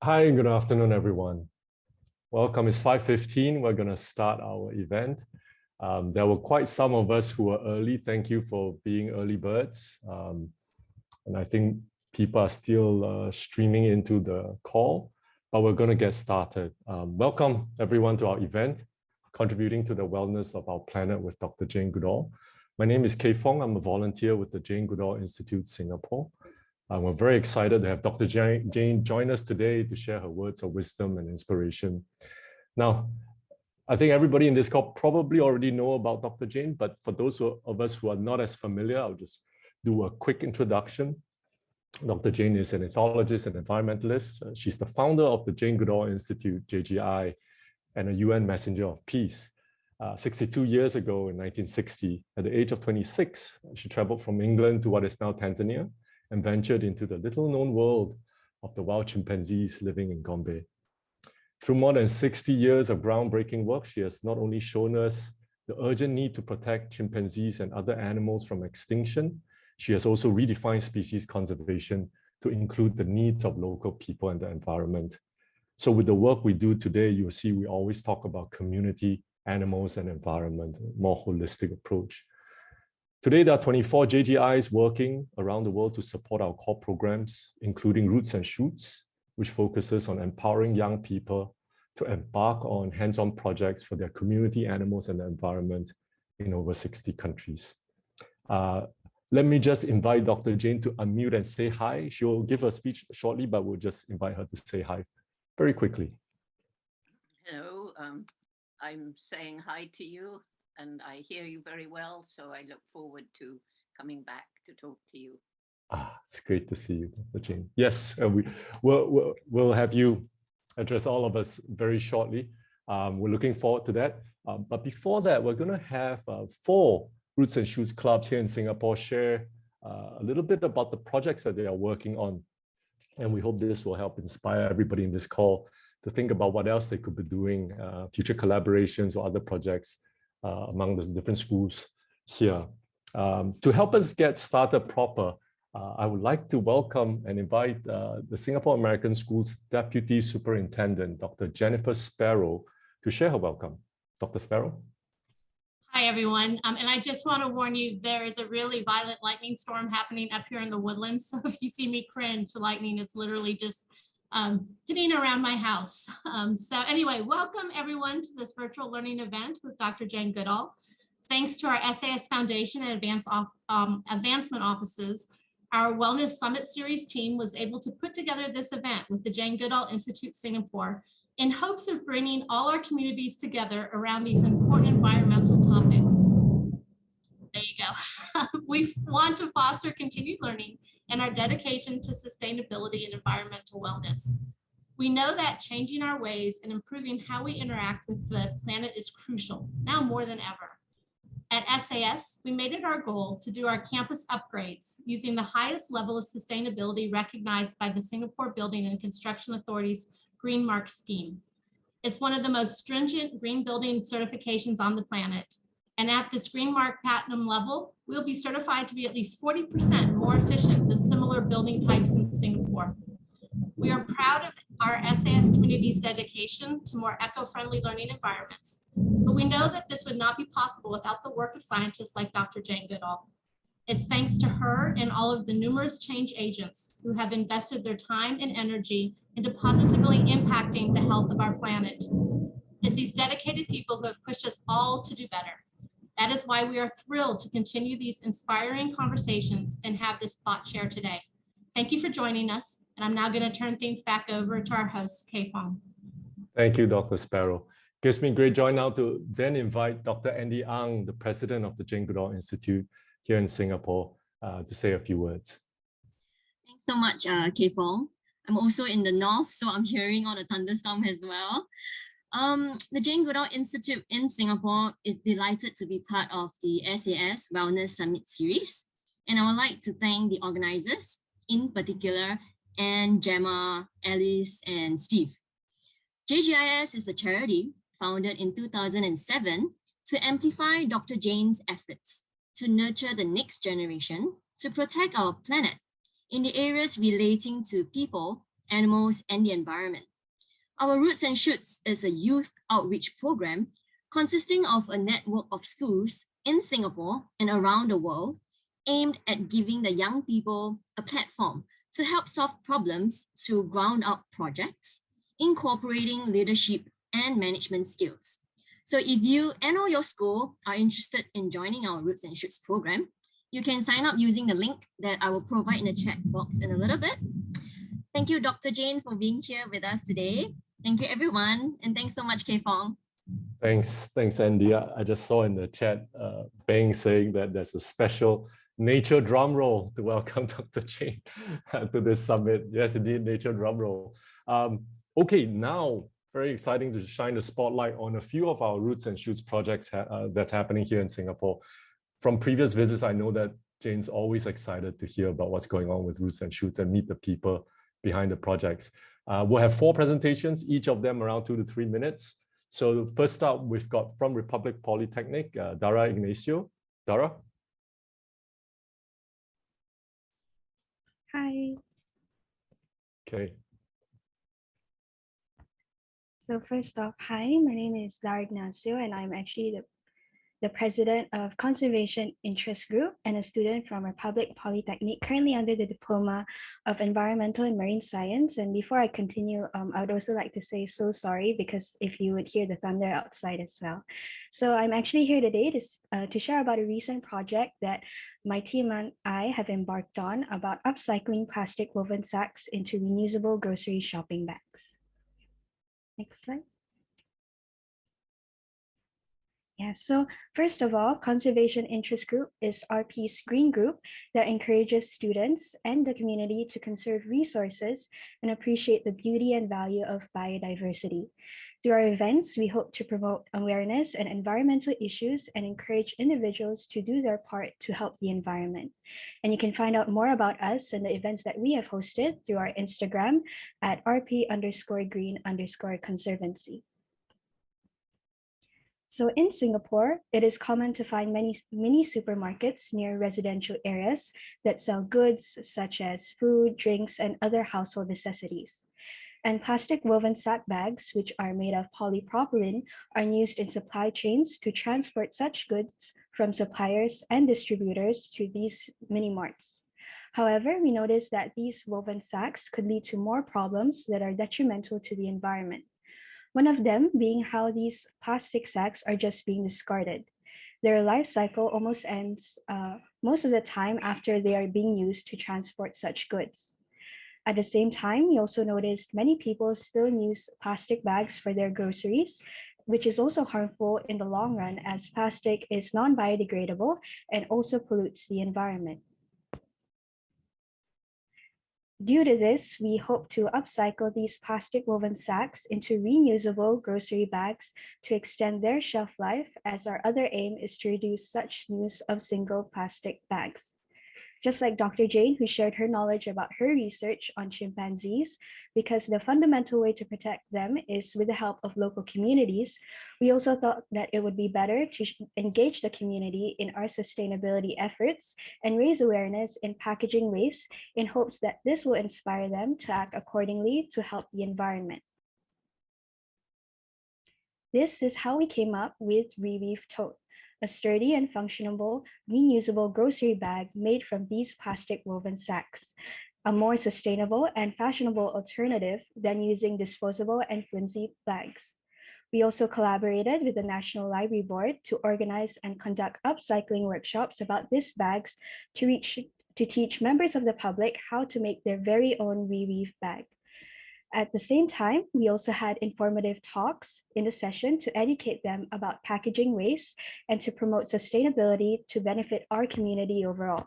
Hi, good afternoon, everyone. Welcome. It's 5:15. We're going to start our event. There were quite some of us who were early. Thank you for being early birds. And I think people are still streaming into the call, but we're going to get started. Welcome, everyone, to our event, Contributing to the Wellness of Our Planet with Dr. Jane Goodall. My name is Kay Fong. I'm a volunteer with the Jane Goodall Institute, Singapore. We're very excited to have Dr. Jane join us today to share her words of wisdom and inspiration. Now, I think everybody in this call probably already know about Dr. Jane, but for those of us who are not as familiar, I'll just do a quick introduction. Dr. Jane is an ethologist and environmentalist. She's the founder of the Jane Goodall Institute, JGI, and a UN Messenger of Peace. 62 years ago in 1960, at the age of 26, she traveled from England to what is now Tanzania, and ventured into the little-known world of the wild chimpanzees living in Gombe. Through more than 60 years of groundbreaking work, she has not only shown us the urgent need to protect chimpanzees and other animals from extinction, she has also redefined species conservation to include the needs of local people and the environment. So with the work we do today, you'll see we always talk about community, animals, and environment, a more holistic approach. Today, there are 24 JGIs working around the world to support our core programs, including Roots and Shoots, which focuses on empowering young people to embark on hands-on projects for their community, animals, and the environment in over 60 countries. Let me just invite Dr. Jane to unmute and say hi. She will give a speech shortly, but we'll just invite her to say hi very quickly. Hello, I'm saying hi to you. And I hear you very well, so I look forward to coming back to talk to you. It's great to see you, Dr. Jane. Yes, we'll have you address all of us very shortly. We're looking forward to that. But before that, we're going to have 4 Roots and Shoots clubs here in Singapore share a little bit about the projects that they are working on. And we hope this will help inspire everybody in this call to think about what else they could be doing, future collaborations or other projects among the different schools here. To help us get started proper, I would like to welcome and invite the Singapore American School's Deputy Superintendent, Dr. Jennifer Sparrow, to share her welcome. Dr. Sparrow. Hi, everyone. And I just want to warn you, there is a really violent lightning storm happening up here in the woodlands. So if you see me cringe, the lightning is literally just hitting around my house. So anyway, welcome everyone to this virtual learning event with Dr. Jane Goodall. Thanks to our SAS Foundation and Advancement Offices, our Wellness Summit Series team was able to put together this event with the Jane Goodall Institute Singapore in hopes of bringing all our communities together around these important environmental topics. There you go. We want to foster continued learning and our dedication to sustainability and environmental wellness. We know that changing our ways and improving how we interact with the planet is crucial, now more than ever. At SAS, we made it our goal to do our campus upgrades using the highest level of sustainability recognized by the Singapore Building and Construction Authority's Green Mark scheme. It's one of the most stringent green building certifications on the planet. And at this Green Mark Platinum level, we'll be certified to be at least 40% more efficient than similar building types in Singapore. We are proud of our SAS community's dedication to more eco-friendly learning environments, but we know that this would not be possible without the work of scientists like Dr. Jane Goodall. It's thanks to her and all of the numerous change agents who have invested their time and energy into positively impacting the health of our planet. It's these dedicated people who have pushed us all to do better. That is why we are thrilled to continue these inspiring conversations and have this thought share today. Thank you for joining us, and I'm now going to turn things back over to our host, Kay Fong. Thank you, Dr. Sparrow. Gives me great joy now to then invite Dr. Andy Ang, the president of the Jane Goodall Institute here in Singapore, to say a few words. Thanks so much, Kay Fong. I'm also in the north, so I'm hearing all the thunderstorm as well. The Jane Goodall Institute in Singapore is delighted to be part of the SAS Wellness Summit Series. And I would like to thank the organizers, in particular, Anne, Gemma, Alice, and Steve. JGIS is a charity founded in 2007 to amplify Dr. Jane's efforts to nurture the next generation to protect our planet in the areas relating to people animals, and the environment. Our Roots and Shoots is a youth outreach program consisting of a network of schools in Singapore and around the world aimed at giving the young people a platform to help solve problems through ground-up projects, incorporating leadership and management skills. So if you and/or your school are interested in joining our Roots and Shoots program, you can sign up using the link that I will provide in the chat box in a little bit. Thank you, Dr. Jane, for being here with us today. Thank you, everyone. And thanks so much, Kay Fong. Thanks, Andy. I just saw in the chat, Beng saying that there's a special nature drum roll to welcome Dr. Jane to this summit. Yes, indeed, nature drum roll. Okay, now very exciting to shine the spotlight on a few of our Roots and Shoots projects that's happening here in Singapore. From previous visits, I know that Jane's always excited to hear about what's going on with Roots and Shoots and meet the people behind the projects. We'll have 4 presentations, each of them around 2 to 3 minutes. So first up, we've got from Republic Polytechnic, Dara Ignacio. Dara? Hi. Okay. So first off, hi, my name is Laurie Nancy, and I'm actually the president of Conservation Interest Group and a student from Republic Polytechnic, currently under the Diploma of Environmental and Marine Science. And before I continue, I would also like to say so sorry, because if you would hear the thunder outside as well. So I'm actually here today to share about a recent project that my team and I have embarked on about upcycling plastic woven sacks into reusable grocery shopping bags. Next slide. Yeah, so first of all, Conservation Interest Group is RP's green group that encourages students and the community to conserve resources and appreciate the beauty and value of biodiversity. Through our events, we hope to promote awareness and environmental issues and encourage individuals to do their part to help the environment. And you can find out more about us and the events that we have hosted through our Instagram at rp_green_conservancy. So in Singapore, it is common to find many mini supermarkets near residential areas that sell goods such as food, drinks, and other household necessities. And plastic woven sack bags, which are made of polypropylene, are used in supply chains to transport such goods from suppliers and distributors to these mini marts. However, we noticed that these woven sacks could lead to more problems that are detrimental to the environment. One of them being how these plastic sacks are just being discarded. Their life cycle almost ends most of the time after they are being used to transport such goods. At the same time, we also noticed many people still use plastic bags for their groceries, which is also harmful in the long run as plastic is non-biodegradable and also pollutes the environment. Due to this, we hope to upcycle these plastic woven sacks into reusable grocery bags to extend their shelf life, as our other aim is to reduce such use of single plastic bags. Just like Dr. Jane, who shared her knowledge about her research on chimpanzees, because the fundamental way to protect them is with the help of local communities, we also thought that it would be better to engage the community in our sustainability efforts and raise awareness in packaging waste in hopes that this will inspire them to act accordingly to help the environment. This is how we came up with Reweave Tote, a sturdy and functional, reusable grocery bag made from these plastic woven sacks, a more sustainable and fashionable alternative than using disposable and flimsy bags. We also collaborated with the National Library Board to organize and conduct upcycling workshops about these bags to teach members of the public how to make their very own Reweave bag. At the same time, we also had informative talks in the session to educate them about packaging waste and to promote sustainability to benefit our community overall.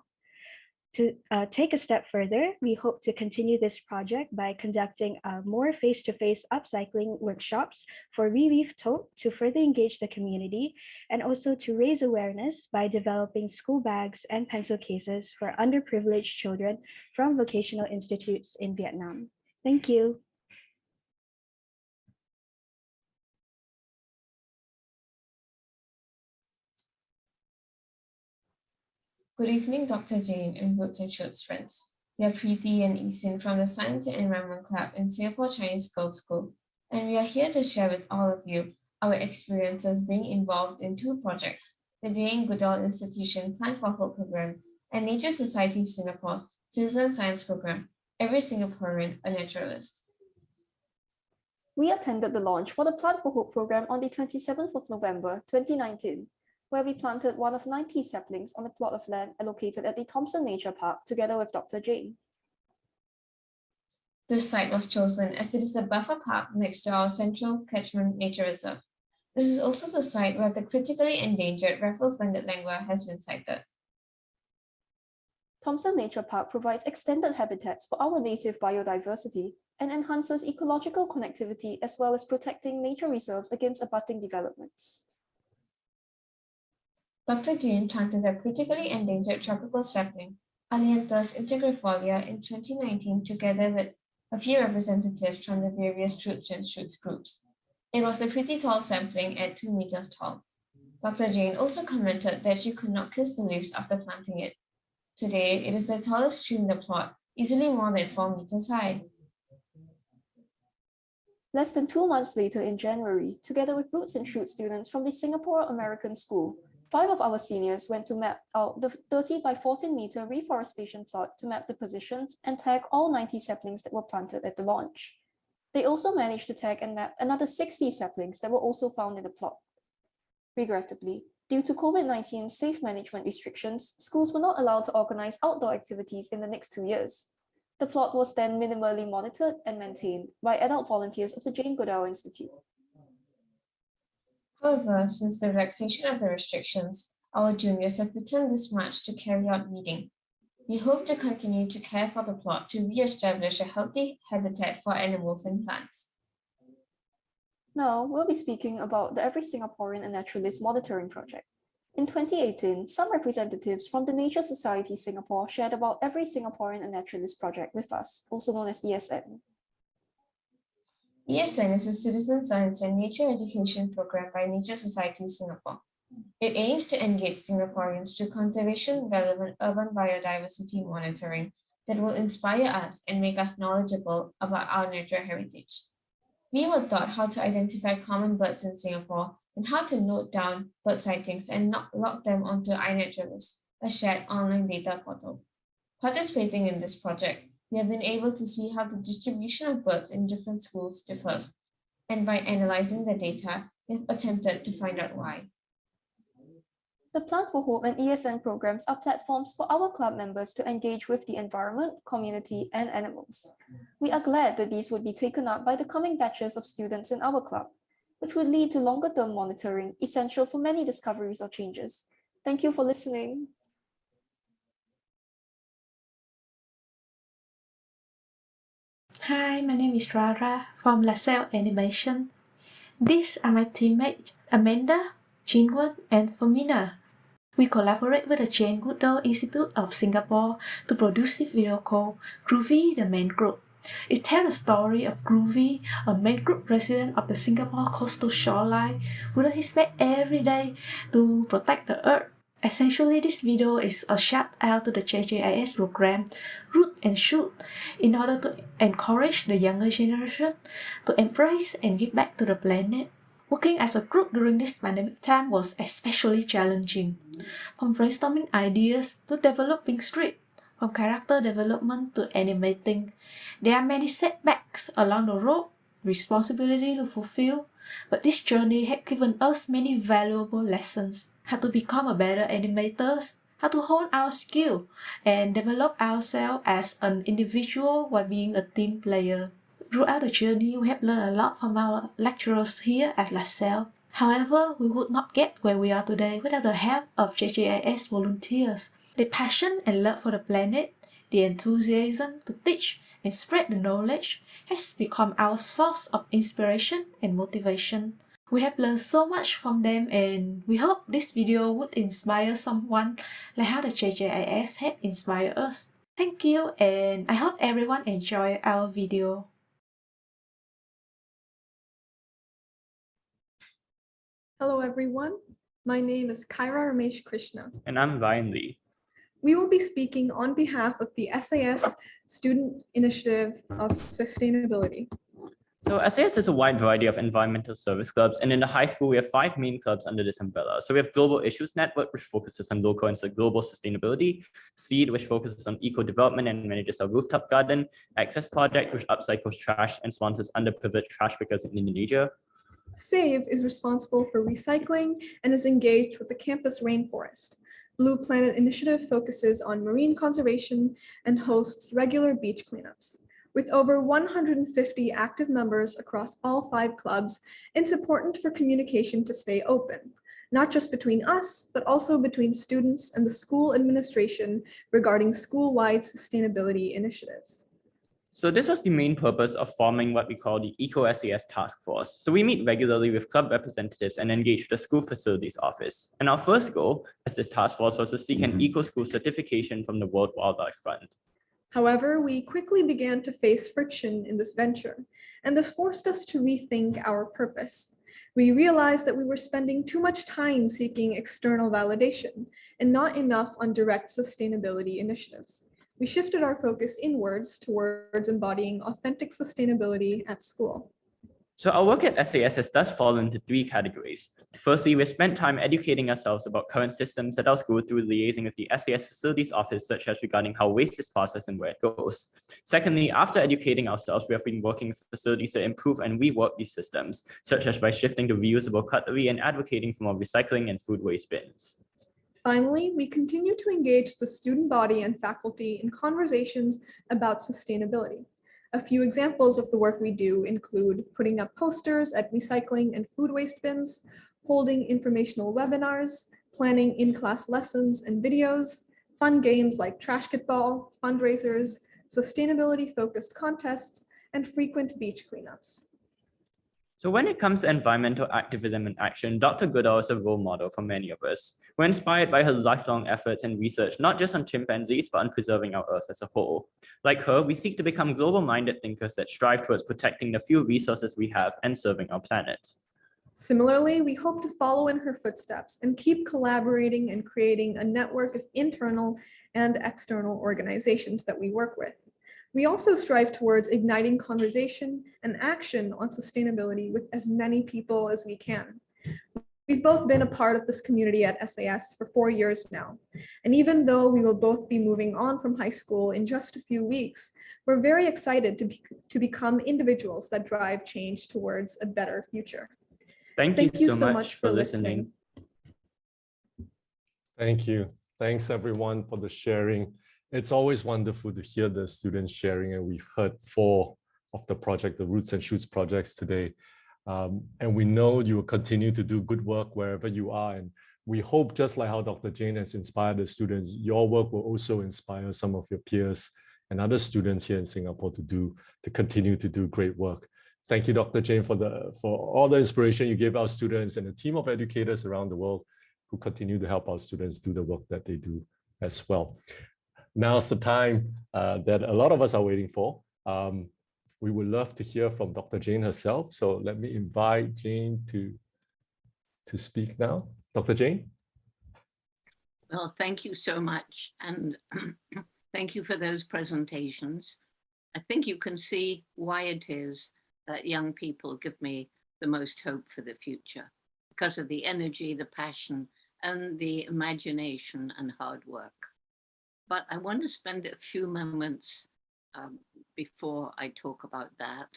To take a step further, we hope to continue this project by conducting more face-to-face upcycling workshops for Reweave Tote to further engage the community and also to raise awareness by developing school bags and pencil cases for underprivileged children from vocational institutes in Vietnam. Thank you. Good evening, Dr. Jane and Roots and Shoots friends. We are Preeti and Isin from the Science and Environment Club in Singapore Chinese Girls' School, and we are here to share with all of you our experiences being involved in two projects, the Jane Goodall Institution Plant for Hope program and Nature Society Singapore's Citizen Science program, Every Singaporean a Naturalist. We attended the launch for the Plant for Hope program on the 27th of November 2019, where we planted one of 90 saplings on a plot of land allocated at the Thomson Nature Park together with Dr. Jane. This site was chosen as it is a buffer park next to our Central Catchment Nature Reserve. This is also the site where the critically endangered Raffles-banded langur has been sighted. Thomson Nature Park provides extended habitats for our native biodiversity and enhances ecological connectivity as well as protecting nature reserves against abutting developments. Dr. Jane planted a critically endangered tropical sapling, Alianthus integrifolia, in 2019 together with a few representatives from the various roots and shoots groups. It was a pretty tall sapling at 2 meters tall. Dr. Jane also commented that she could not kiss the leaves after planting it. Today, it is the tallest tree in the plot, easily more than 4 meters high. Less than 2 months later in January, together with Roots and Shoots students from the Singapore American School, 5 of our seniors went to map out the 30 by 14 meter reforestation plot to map the positions and tag all 90 saplings that were planted at the launch. They also managed to tag and map another 60 saplings that were also found in the plot. Regrettably, due to COVID-19 safe management restrictions, schools were not allowed to organize outdoor activities in the next 2 years. The plot was then minimally monitored and maintained by adult volunteers of the Jane Goodall Institute. However, since the relaxation of the restrictions, our juniors have returned this March to carry out weeding. We hope to continue to care for the plot to re-establish a healthy habitat for animals and plants. Now, we'll be speaking about the Every Singaporean a Naturalist monitoring project. In 2018, some representatives from the Nature Society Singapore shared about Every Singaporean a Naturalist project with us, also known as ESN. ESN is a citizen science and nature education program by Nature Society Singapore. It aims to engage Singaporeans to conservation-relevant urban biodiversity monitoring that will inspire us and make us knowledgeable about our natural heritage. We were taught how to identify common birds in Singapore and how to note down bird sightings and not log them onto iNaturalist, a shared online data portal. Participating in this project, we have been able to see how the distribution of birds in different schools differs, and by analyzing the data, we have attempted to find out why. The Plant for Hope and ESN programs are platforms for our club members to engage with the environment, community, and animals. We are glad that these would be taken up by the coming batches of students in our club, which would lead to longer-term monitoring, essential for many discoveries or changes. Thank you for listening. Hi, my name is Rara from LaSalle Animation. These are my teammates Amanda, Jinwon, and Femina. We collaborate with the Jane Goodall Institute of Singapore to produce this video called Groovy the Mangrove. It tells the story of Groovy, a mangrove resident of the Singapore coastal shoreline who does his best every day to protect the earth. Essentially, this video is a shout out to the JJIS program Root and Shoot in order to encourage the younger generation to embrace and give back to the planet. Working as a group during this pandemic time was especially challenging. From brainstorming ideas to developing script, from character development to animating, there are many setbacks along the road, responsibility to fulfill, but this journey has given us many valuable lessons. How to become a better animators, how to hone our skill, and develop ourselves as an individual while being a team player. Throughout the journey, we have learned a lot from our lecturers here at LaSalle. However, we would not get where we are today without the help of JJIS volunteers. The passion and love for the planet, the enthusiasm to teach and spread the knowledge has become our source of inspiration and motivation. We have learned so much from them, and we hope this video would inspire someone like how the JJIS have inspired us. Thank you, and I hope everyone enjoy our video. Hello everyone, my name is Kyra Ramesh Krishna. And I'm Ryan Lee. We will be speaking on behalf of the SAS Student Initiative of Sustainability. So SAS is a wide variety of environmental service clubs, and in the high school, we have 5 main clubs under this umbrella. So we have Global Issues Network, which focuses on local and global sustainability, SEED, which focuses on eco-development and manages our rooftop garden, Access Project, which upcycles trash and sponsors underprivileged trash pickers in Indonesia. SAVE is responsible for recycling and is engaged with the campus rainforest. Blue Planet Initiative focuses on marine conservation and hosts regular beach cleanups. With over 150 active members across all 5 clubs, it's important for communication to stay open, not just between us, but also between students and the school administration regarding school-wide sustainability initiatives. So this was the main purpose of forming what we call the Eco-SAS Task Force. So we meet regularly with club representatives and engage with the school facilities office. And our first goal as this task force was to seek an eco-school certification from the World Wildlife Fund. However, we quickly began to face friction in this venture, and this forced us to rethink our purpose. We realized that we were spending too much time seeking external validation and not enough on direct sustainability initiatives. We shifted our focus inwards towards embodying authentic sustainability at school. So our work at SAS has thus fallen into 3 categories. Firstly, we've spent time educating ourselves about current systems at our school through liaising with the SAS facilities office, such as regarding how waste is processed and where it goes. Secondly, after educating ourselves, we have been working with facilities to improve and rework these systems, such as by shifting to reusable cutlery and advocating for more recycling and food waste bins. Finally, we continue to engage the student body and faculty in conversations about sustainability. A few examples of the work we do include putting up posters at recycling and food waste bins, holding informational webinars, planning in-class lessons and videos, fun games like Trash Kitball, fundraisers, sustainability-focused contests, and frequent beach cleanups. So when it comes to environmental activism and action, Dr. Goodall is a role model for many of us. We're inspired by her lifelong efforts and research, not just on chimpanzees, but on preserving our Earth as a whole. Like her, we seek to become global-minded thinkers that strive towards protecting the few resources we have and serving our planet. Similarly, we hope to follow in her footsteps and keep collaborating and creating a network of internal and external organizations that we work with. We also strive towards igniting conversation and action on sustainability with as many people as we can. We've both been a part of this community at SAS for 4 years now. And even though we will both be moving on from high school in just a few weeks, we're very excited to become individuals that drive change towards a better future. Thank you so much for listening. Thank you. Thanks everyone for the sharing. It's always wonderful to hear the students sharing, and we've heard 4 of the project, the Roots and Shoots projects today. And we know you will continue to do good work wherever you are. And we hope, just like how Dr. Jane has inspired the students, your work will also inspire some of your peers and other students here in Singapore to continue to do great work. Thank you, Dr. Jane, for all the inspiration you gave our students and a team of educators around the world who continue to help our students do the work that they do as well. Now's the time that a lot of us are waiting for. We would love to hear from Dr. Jane herself. So let me invite Jane to speak now. Dr. Jane? Well, thank you so much. And thank you for those presentations. I think you can see why it is that young people give me the most hope for the future, because of the energy, the passion, and the imagination and hard work. But I want to spend a few moments before I talk about that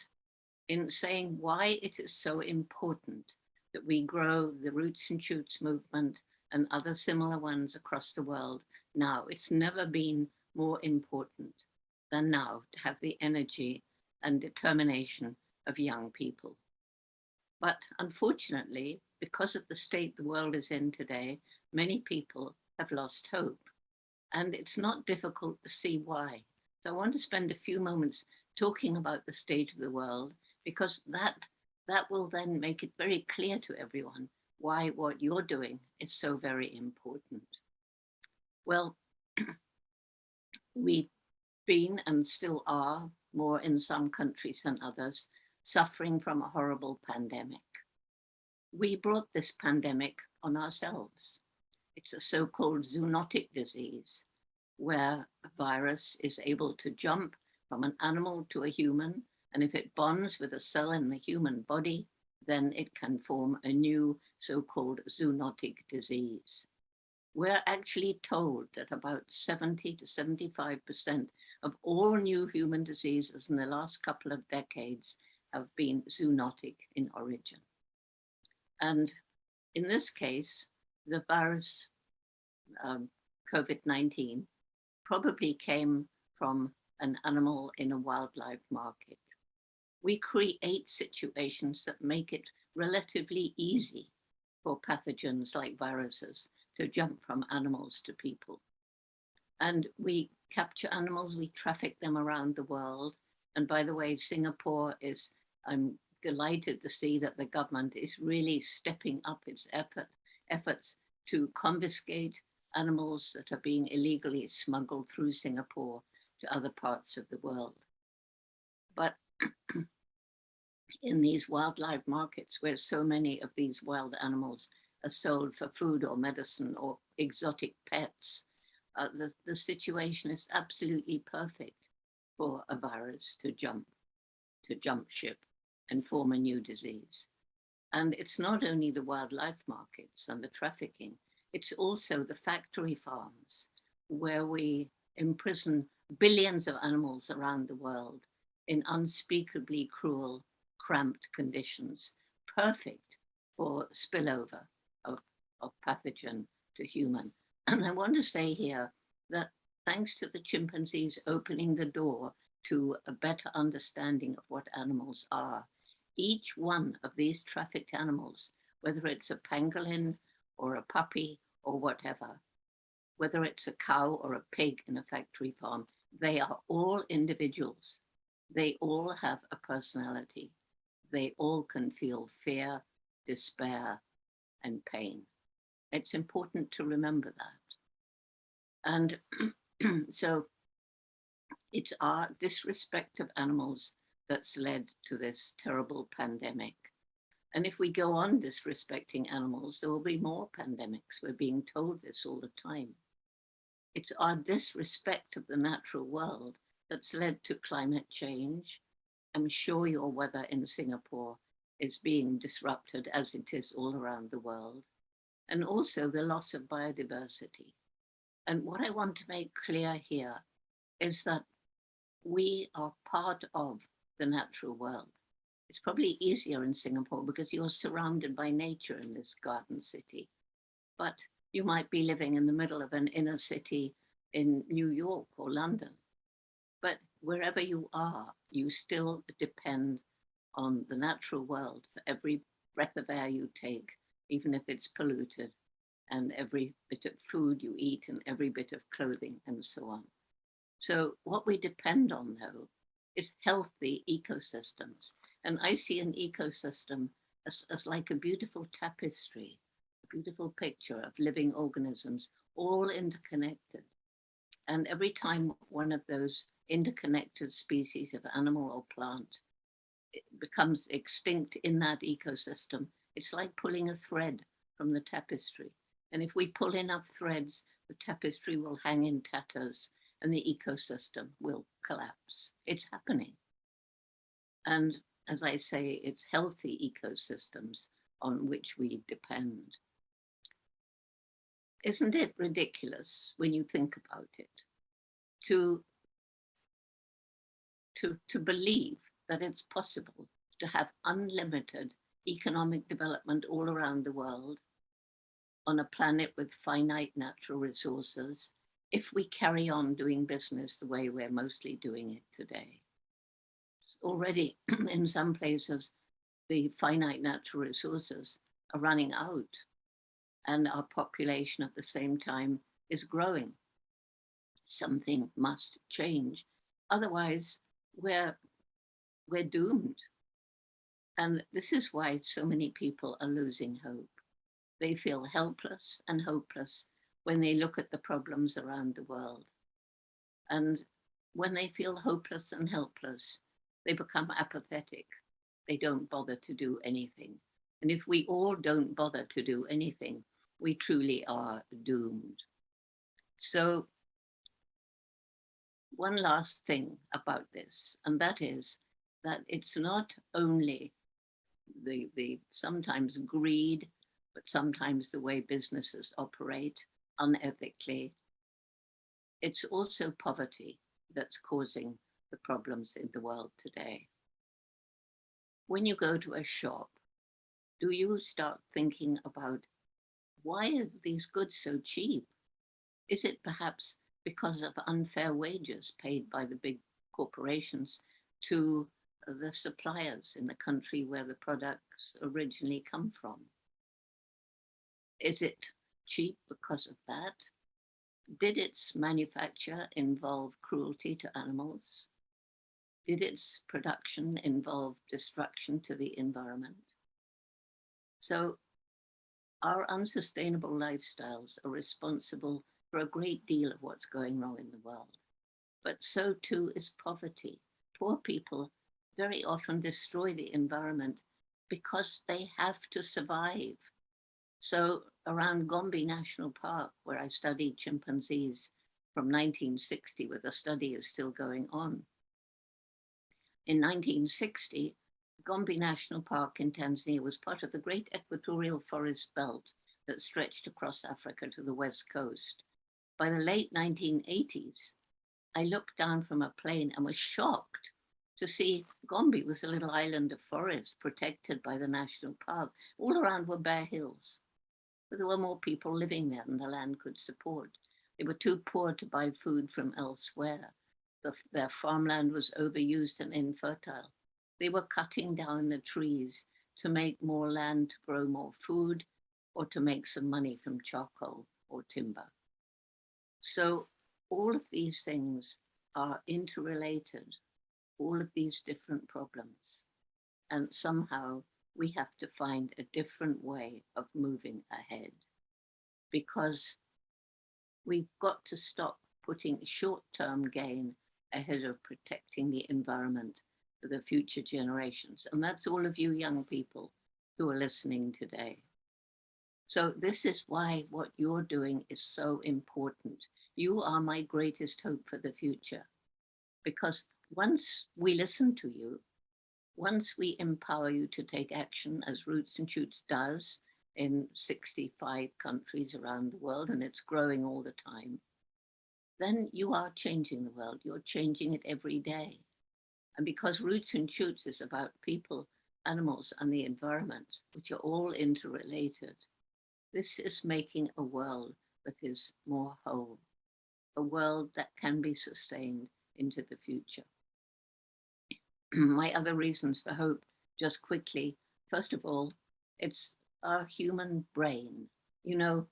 in saying why it is so important that we grow the Roots and Shoots movement and other similar ones across the world now. It's never been more important than now to have the energy and determination of young people. But unfortunately, because of the state the world is in today, many people have lost hope. And it's not difficult to see why. So I want to spend a few moments talking about the state of the world, because that will then make it very clear to everyone why what you're doing is so very important. Well, we've been and still are, more in some countries than others, suffering from a horrible pandemic. We brought this pandemic on ourselves. It's a so-called zoonotic disease. where a virus is able to jump from an animal to a human, and if it bonds with a cell in the human body, then it can form a new so-called zoonotic disease. We're actually told that about 70 to 75% of all new human diseases in the last couple of decades have been zoonotic in origin. And in this case, the virus, COVID-19, probably came from an animal in a wildlife market. We create situations that make it relatively easy for pathogens like viruses to jump from animals to people. And we capture animals, we traffic them around the world. And by the way, Singapore is, I'm delighted to see that the government is really stepping up its efforts to confiscate animals that are being illegally smuggled through Singapore to other parts of the world. But in these wildlife markets where so many of these wild animals are sold for food or medicine or exotic pets, the situation is absolutely perfect for a virus to jump ship and form a new disease. And it's not only the wildlife markets and the trafficking, it's also the factory farms where we imprison billions of animals around the world in unspeakably cruel, cramped conditions, perfect for spillover of pathogen to human. And I want to say here that thanks to the chimpanzees opening the door to a better understanding of what animals are, each one of these trafficked animals, whether it's a pangolin or a puppy or whatever, whether it's a cow or a pig in a factory farm, they are all individuals. They all have a personality. They all can feel fear, despair, and pain. It's important to remember that. And so it's our disrespect of animals that's led to this terrible pandemic. And if we go on disrespecting animals, there will be more pandemics. We're being told this all the time. It's our disrespect of the natural world that's led to climate change. I'm sure your weather in Singapore is being disrupted as it is all around the world. And also the loss of biodiversity. And what I want to make clear here is that we are part of the natural world. It's probably easier in Singapore because you're surrounded by nature in this garden city. But you might be living in the middle of an inner city in New York or London. But wherever you are, you still depend on the natural world for every breath of air you take, even if it's polluted, and every bit of food you eat and every bit of clothing and so on. So what we depend on, though, is healthy ecosystems. And I see an ecosystem as like a beautiful tapestry, a beautiful picture of living organisms, all interconnected. And every time one of those interconnected species of animal or plant becomes extinct in that ecosystem, it's like pulling a thread from the tapestry. And if we pull enough threads, the tapestry will hang in tatters and the ecosystem will collapse. It's happening. And as I say, it's healthy ecosystems on which we depend. Isn't it ridiculous when you think about it to believe that it's possible to have unlimited economic development all around the world on a planet with finite natural resources if we carry on doing business the way we're mostly doing it today? Already in some places, the finite natural resources are running out and our population at the same time is growing. Something must change. Otherwise, we're doomed. And this is why so many people are losing hope. They feel helpless and hopeless when they look at the problems around the world. And when they feel hopeless and helpless, they become apathetic. They don't bother to do anything. And if we all don't bother to do anything, we truly are doomed. So one last thing about this, and that is that it's not only the sometimes greed, but sometimes the way businesses operate unethically. It's also poverty that's causing the problems in the world today. When you go to a shop, do you start thinking about why are these goods so cheap? Is it perhaps because of unfair wages paid by the big corporations to the suppliers in the country where the products originally come from? Is it cheap because of that? Did its manufacture involve cruelty to animals? Did its production involve destruction to the environment? So our unsustainable lifestyles are responsible for a great deal of what's going wrong in the world. But so too is poverty. Poor people very often destroy the environment because they have to survive. So around Gombe National Park, where I studied chimpanzees from 1960, where the study is still going on. In 1960, Gombe National Park in Tanzania was part of the great equatorial forest belt that stretched across Africa to the west coast. By the late 1980s, I looked down from a plane and was shocked to see Gombe was a little island of forest protected by the national park. All around were bare hills. But there were more people living there than the land could support. They were too poor to buy food from elsewhere. Their farmland was overused and infertile. They were cutting down the trees to make more land to grow more food or to make some money from charcoal or timber. So all of these things are interrelated, all of these different problems. And somehow we have to find a different way of moving ahead, because we've got to stop putting short-term gain ahead of protecting the environment for the future generations. And that's all of you young people who are listening today. So this is why what you're doing is so important. You are my greatest hope for the future, because once we listen to you, once we empower you to take action, as Roots and Shoots does in 65 countries around the world, and it's growing all the time, then you are changing the world. You're changing it every day. And because Roots and Shoots is about people, animals, and the environment, which are all interrelated, this is making a world that is more whole, a world that can be sustained into the future. My other reasons for hope, just quickly, first of all, it's our human brain. You know,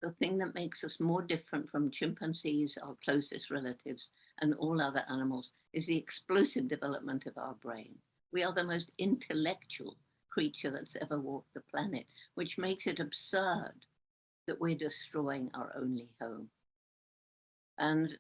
the thing that makes us more different from chimpanzees, our closest relatives, and all other animals is the explosive development of our brain. We are the most intellectual creature that's ever walked the planet, which makes it absurd that we're destroying our only home. And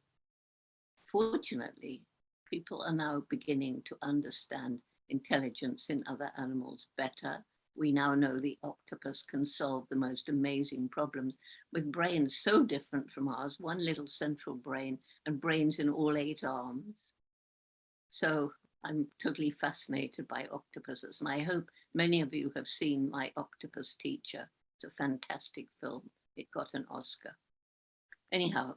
fortunately, people are now beginning to understand intelligence in other animals better. We now know the octopus can solve the most amazing problems with brains so different from ours, one little central brain and brains in all 8 arms. So I'm totally fascinated by octopuses, and I hope many of you have seen My Octopus Teacher. It's a fantastic film. It got an Oscar. Anyhow,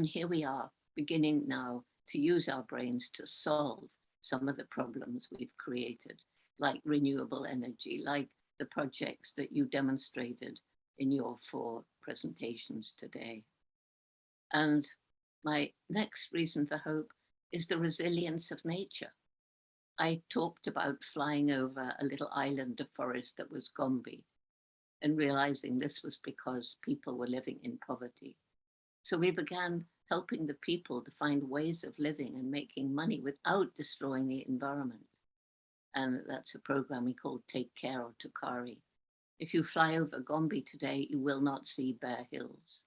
here we are, beginning now to use our brains to solve some of the problems we've created, like renewable energy, like the projects that you demonstrated in your 4 presentations today. And my next reason for hope is the resilience of nature. I talked about flying over a little island of forest that was Gombe and realizing this was because people were living in poverty. So we began helping the people to find ways of living and making money without destroying the environment. And that's a program we call Take Care or Tukari. If you fly over Gombe today, you will not see bare hills.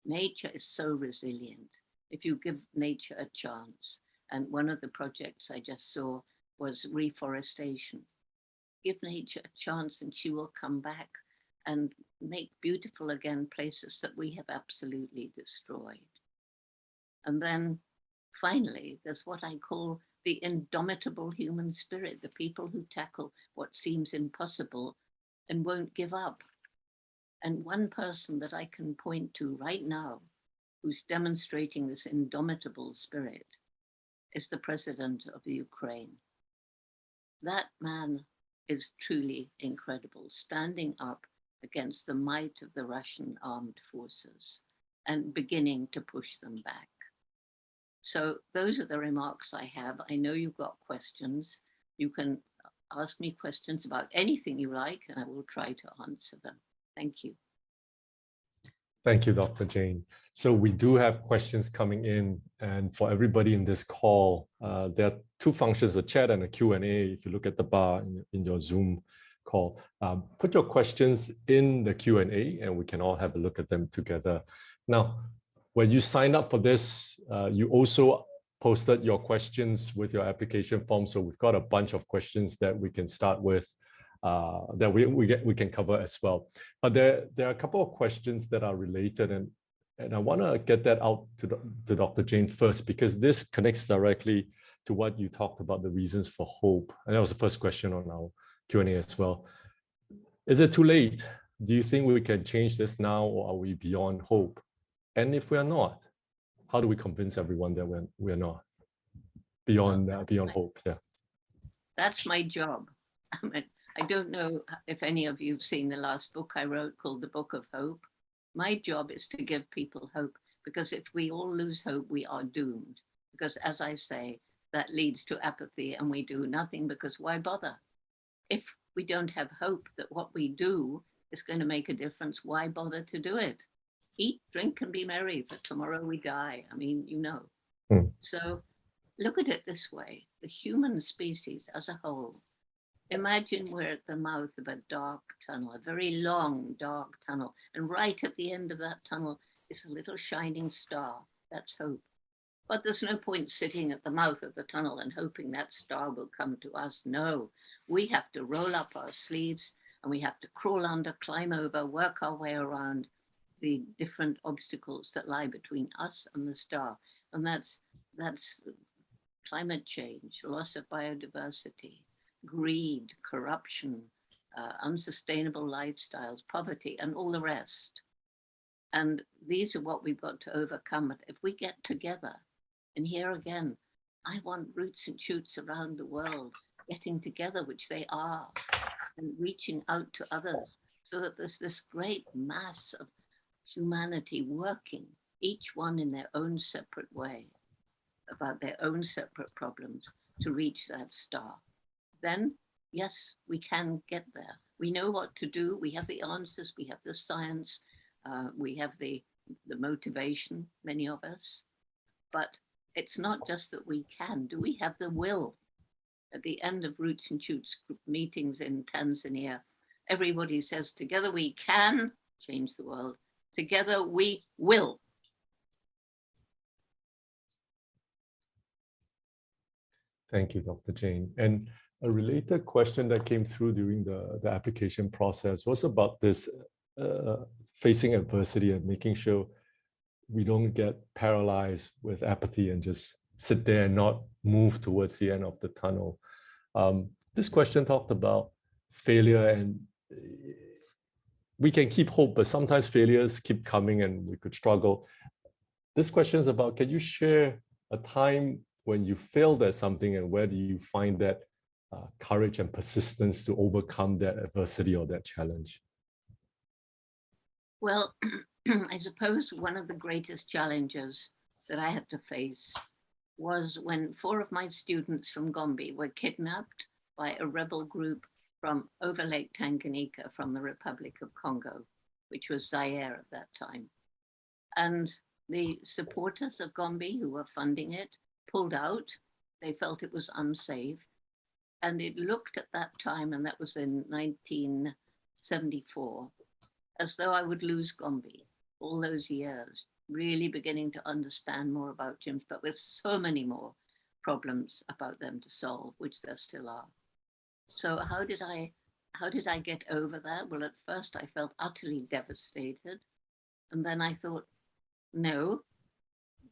Nature is so resilient if you give nature a chance. And one of the projects I just saw was reforestation. Give nature a chance and she will come back and make beautiful again places that we have absolutely destroyed. And then finally, there's what I call the indomitable human spirit, the people who tackle what seems impossible and won't give up. And one person that I can point to right now who's demonstrating this indomitable spirit is the president of the Ukraine. That man is truly incredible, standing up against the might of the Russian armed forces and beginning to push them back. So those are the remarks I have. I know you've got questions. You can ask me questions about anything you like, and I will try to answer them. Thank you. Thank you, Dr. Jane. So we do have questions coming in, and for everybody in this call, there are two functions, a chat and a Q&A. If you look at the bar in your Zoom call, put your questions in the Q&A and we can all have a look at them together. Now, when you sign up for this, you also posted your questions with your application form. So we've got a bunch of questions that we can start with that we can cover as well. But there are a couple of questions that are related, and I want to get that out to Dr. Jane first, because this connects directly to what you talked about, the reasons for hope. And that was the first question on our Q&A as well. Is it too late? Do you think we can change this now, or are we beyond hope? And if we are not, how do we convince everyone that we're not beyond hope? Yeah, that's my job. I don't know if any of you have seen the last book I wrote called The Book of Hope. My job is to give people hope, because if we all lose hope, we are doomed. Because as I say, that leads to apathy and we do nothing, because why bother? If we don't have hope that what we do is going to make a difference, why bother to do it? Eat, drink, and be merry, for tomorrow we die. I mean, you know. So look at it this way. The human species as a whole, imagine we're at the mouth of a dark tunnel, a very long, dark tunnel. And right at the end of that tunnel is a little shining star. That's hope. But there's no point sitting at the mouth of the tunnel and hoping that star will come to us. No, we have to roll up our sleeves and we have to crawl under, climb over, work our way around the different obstacles that lie between us and the star. And that's climate change, loss of biodiversity, greed, corruption, unsustainable lifestyles, poverty, and all the rest. And these are what we've got to overcome. But if we get together, and here again, I want roots and shoots around the world getting together, which they are, and reaching out to others, so that there's this great mass of humanity working, each one in their own separate way, about their own separate problems, to reach that star. Then, yes, we can get there. We know what to do. We have the answers. We have the science. We have the motivation, many of us. But it's not just that we can. Do we have the will? At the end of Roots and Shoots group meetings in Tanzania, everybody says, together we can change the world. Together we will. Thank you, Dr. Jane. And a related question that came through during the application process was about this facing adversity and making sure we don't get paralyzed with apathy and just sit there and not move towards the end of the tunnel. This question talked about failure, and we can keep hope, but sometimes failures keep coming and we could struggle. This question is about, can you share a time when you failed at something, and where do you find that courage and persistence to overcome that adversity or that challenge? Well, I suppose one of the greatest challenges that I had to face was when 4 of my students from Gombe were kidnapped by a rebel group from over Lake Tanganyika, from the Republic of Congo, which was Zaire at that time. And the supporters of Gombe, who were funding it, pulled out. They felt it was unsafe. And it looked at that time, and that was in 1974, as though I would lose Gombe. All those years, really beginning to understand more about gyms, but with so many more problems about them to solve, which there still are. So how did I get over that? Well, at first I felt utterly devastated. And then I thought, no,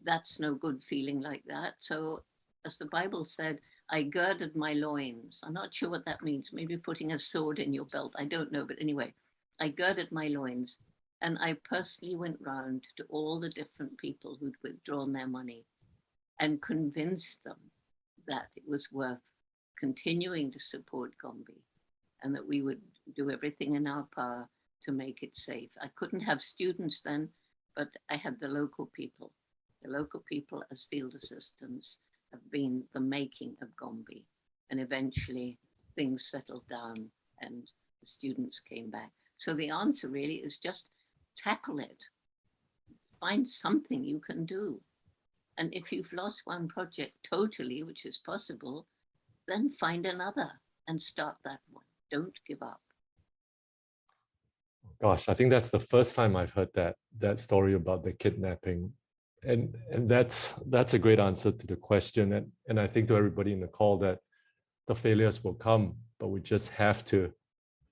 that's no good feeling like that. So as the Bible said, I girded my loins. I'm not sure what that means. Maybe putting a sword in your belt. I don't know. But anyway, I girded my loins and I personally went round to all the different people who'd withdrawn their money and convinced them that it was worth continuing to support Gombe and that we would do everything in our power to make it safe. I couldn't have students then, but I had the local people. The local people as field assistants have been the making of Gombe. And eventually things settled down and the students came back. So the answer really is just tackle it. Find something you can do. And if you've lost one project totally, which is possible, then find another and start that one. Don't give up. Gosh, I think that's the first time I've heard that story about the kidnapping. And that's a great answer to the question. And I think to everybody in the call that the failures will come, but we just have to,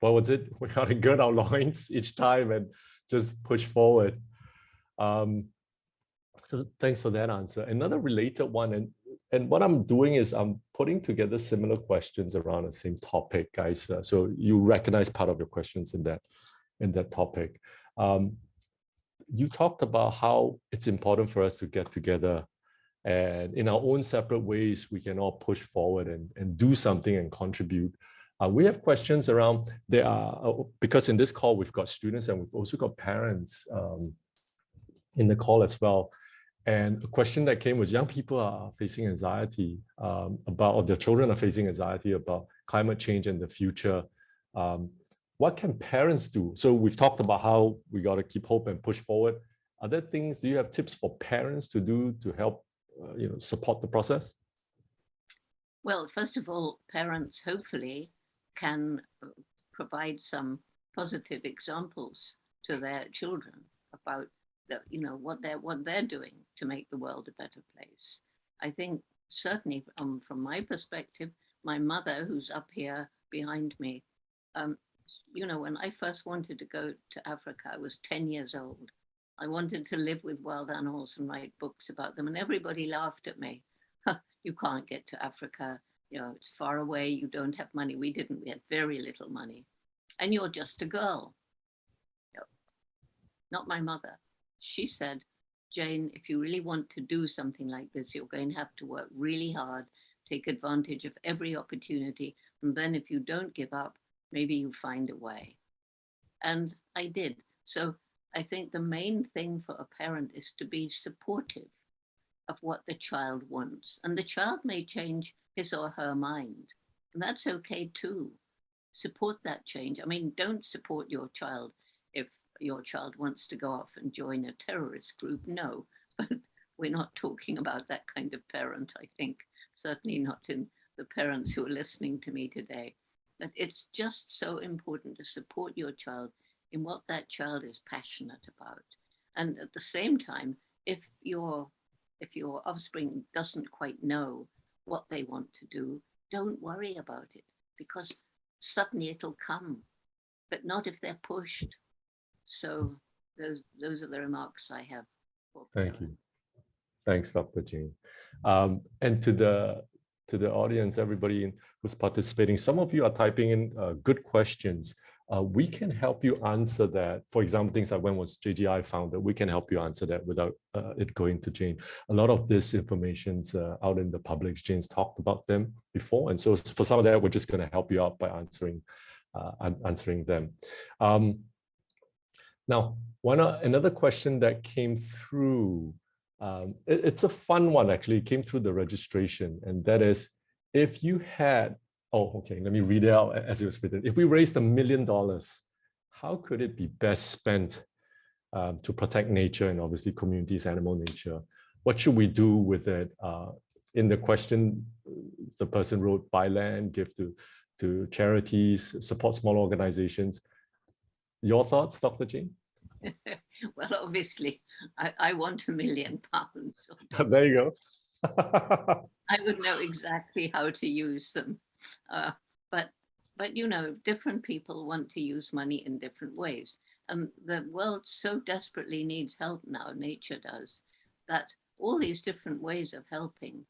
what was it? We got to gird our loins each time and just push forward. So thanks for that answer. Another related one, and what I'm doing is I'm putting together similar questions around the same topic, guys. So you recognize part of your questions in that topic. You talked about how it's important for us to get together and in our own separate ways, we can all push forward and do something and contribute. We have questions around because in this call, we've got students and we've also got parents in the call as well. And a question that came was young people are facing anxiety or their children are facing anxiety about climate change and the future. What can parents do? So we've talked about how we got to keep hope and push forward. Are there things, do you have tips for parents to do to help support the process? Well, first of all, parents hopefully can provide some positive examples to their children about what they're doing to make the world a better place. I think certainly from my perspective, my mother, who's up here behind me, when I first wanted to go to Africa, I was 10 years old. I wanted to live with wild animals and write books about them, and everybody laughed at me. You can't get to Africa. It's far away. You don't have money. We didn't. We had very little money, and you're just a girl. Not my mother. She said, Jane, if you really want to do something like this, you're going to have to work really hard, take advantage of every opportunity, and then if you don't give up, maybe you find a way. And I did. So I think the main thing for a parent is to be supportive of what the child wants. And the child may change his or her mind. And that's okay too. Support that change. I mean, don't support your child if your child wants to go off and join a terrorist group. No, but we're not talking about that kind of parent, I think. Certainly not in the parents who are listening to me today. That it's just so important to support your child in what that child is passionate about. And at the same time, if your offspring doesn't quite know what they want to do, don't worry about it, because suddenly it'll come, but not if they're pushed. So those are the remarks I have. Thank you. Thanks, Dr. Jane. And to the audience, everybody who's participating, some of you are typing in good questions. We can help you answer that. For example, things like when was JGI founded, we can help you answer that without it going to Jane. A lot of this information's out in the public. Jane's talked about them before. And so for some of that, we're just going to help you out by answering them. Now, another question that came through, it's a fun one actually, it came through the registration, and that is, if you had, let me read it out as it was written. If we raised $1 million, how could it be best spent to protect nature and obviously communities, animal nature? What should we do with it? In the question, the person wrote, buy land, give to charities, support small organizations. Your thoughts, Dr. Jane? Well, obviously, I want £1 million. There you go. I would know exactly how to use them. But different people want to use money in different ways. And the world so desperately needs help now, nature does, that all these different ways of helping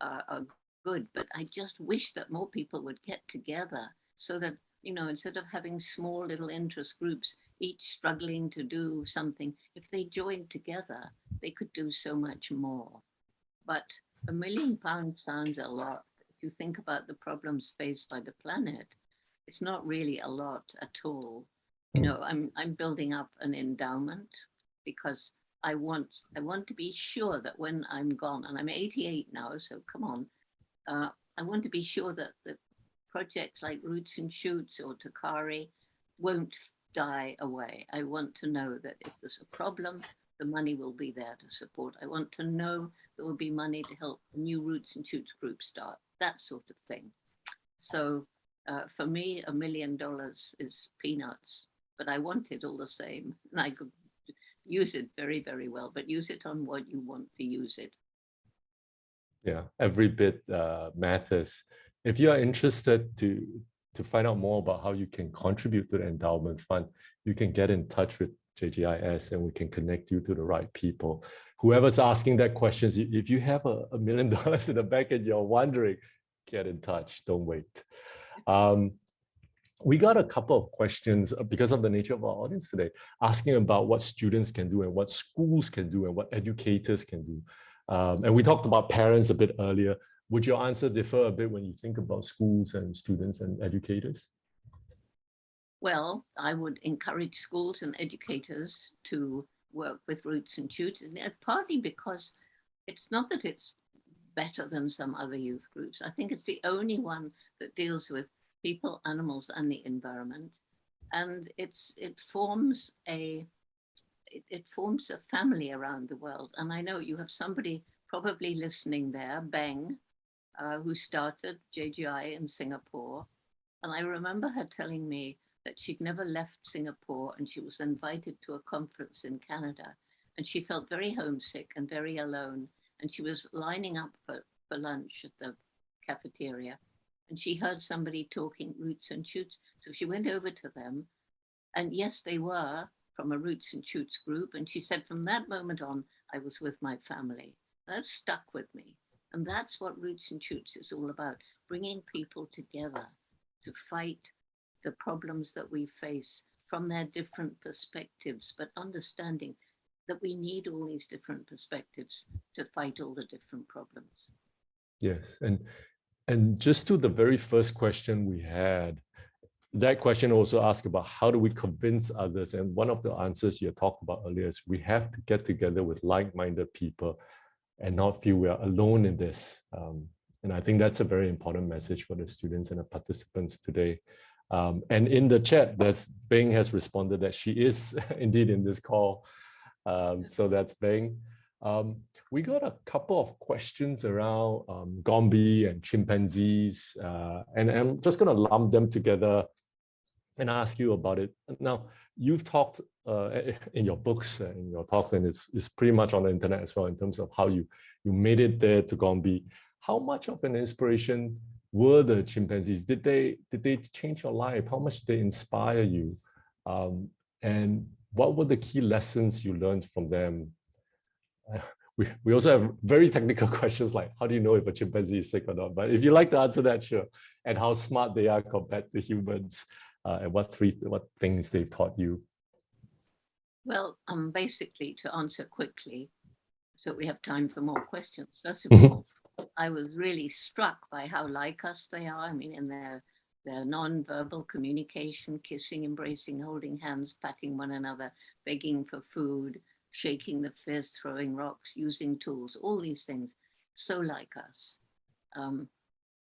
are good, but I just wish that more people would get together so that, you know, instead of having small little interest groups, each struggling to do something, if they joined together, they could do so much more. But £1 million sounds a lot. If you think about the problems faced by the planet, it's not really a lot at all. You know, I'm building up an endowment because I want to be sure that when I'm gone, and I'm 88 now, so come on, I want to be sure that the projects like Roots and Shoots or Takari won't die away. I want to know that if there's a problem, the money will be there to support. I want to know there will be money to help a new Roots and Shoots group start, that sort of thing. So for me, $1 million is peanuts, but I want it all the same. And I could use it very, very well, but use it on what you want to use it. Yeah, every bit matters. If you are interested to find out more about how you can contribute to the endowment fund, you can get in touch with JGIS and we can connect you to the right people. Whoever's asking that questions, if you have $1 million in the bank and you're wondering, get in touch, don't wait. We got a couple of questions because of the nature of our audience today, asking about what students can do and what schools can do and what educators can do. And we talked about parents a bit earlier. Would your answer differ a bit when you think about schools and students and educators? Well, I would encourage schools and educators to work with Roots and Shoots, and partly because it's not that it's better than some other youth groups. I think it's the only one that deals with people, animals, and the environment, and it forms a family around the world. And I know you have somebody probably listening there, Beng, who started JGI in Singapore, and I remember her telling me that she'd never left Singapore and she was invited to a conference in Canada, and she felt very homesick and very alone, and she was lining up for lunch at the cafeteria, and she heard somebody talking Roots and Shoots, so she went over to them, and yes, they were from a Roots and Shoots group, and she said, from that moment on, I was with my family. That stuck with me, and that's what Roots and Shoots is all about, bringing people together to fight the problems that we face from their different perspectives, but understanding that we need all these different perspectives to fight all the different problems. Yes, and just to the very first question we had, that question also asked about how do we convince others, and one of the answers you talked about earlier is we have to get together with like-minded people and not feel we are alone in this. And I think that's a very important message for the students and the participants today. And in the chat, Beng has responded that she is indeed in this call. So that's Beng. We got a couple of questions around Gombe and chimpanzees, and I'm just going to lump them together and ask you about it. Now, you've talked in your books, in your talks, and it's pretty much on the internet as well in terms of how you made it there to Gombe. How much of an inspiration were the chimpanzees? Did they change your life? How much did they inspire you? And what were the key lessons you learned from them? We also have very technical questions like, how do you know if a chimpanzee is sick or not? But if you like to answer that, sure. And how smart they are compared to humans, and what things they've taught you. Well, basically, to answer quickly, so we have time for more questions. First of all, I was really struck by how like us they are. I mean, in their non-verbal communication, kissing, embracing, holding hands, patting one another, begging for food, shaking the fist, throwing rocks, using tools, all these things, so like us.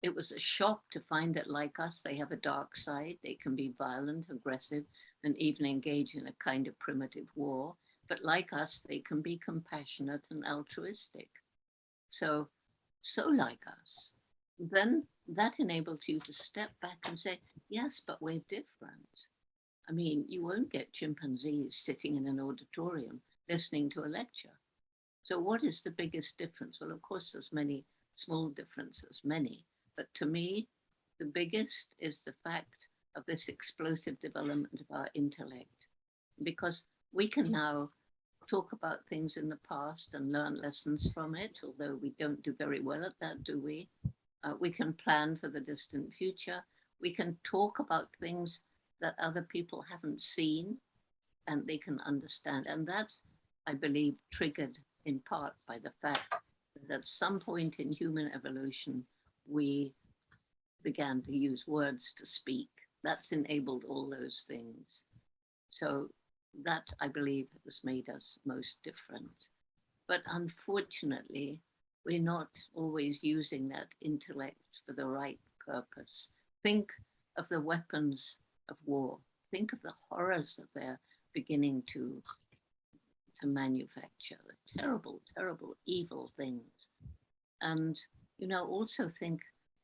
It was a shock to find that like us, they have a dark side. They can be violent, aggressive, and even engage in a kind of primitive war. But like us, they can be compassionate and altruistic. So like us. Then that enables you to step back and say, yes, but we're different. I mean, you won't get chimpanzees sitting in an auditorium listening to a lecture. So what is the biggest difference? Well, of course, there's many small differences, but to me, the biggest is the fact of this explosive development of our intellect, because we can now talk about things in the past and learn lessons from it, although we don't do very well at that, do we? We can plan for the distant future. We can talk about things that other people haven't seen and they can understand. And that's, I believe, triggered in part by the fact that at some point in human evolution, we began to use words to speak. That's enabled all those things. So that, I believe, has made us most different. But unfortunately, we're not always using that intellect for the right purpose. Think of the weapons of war. Think of the horrors that they're beginning to manufacture, the terrible, terrible, evil things. And, also think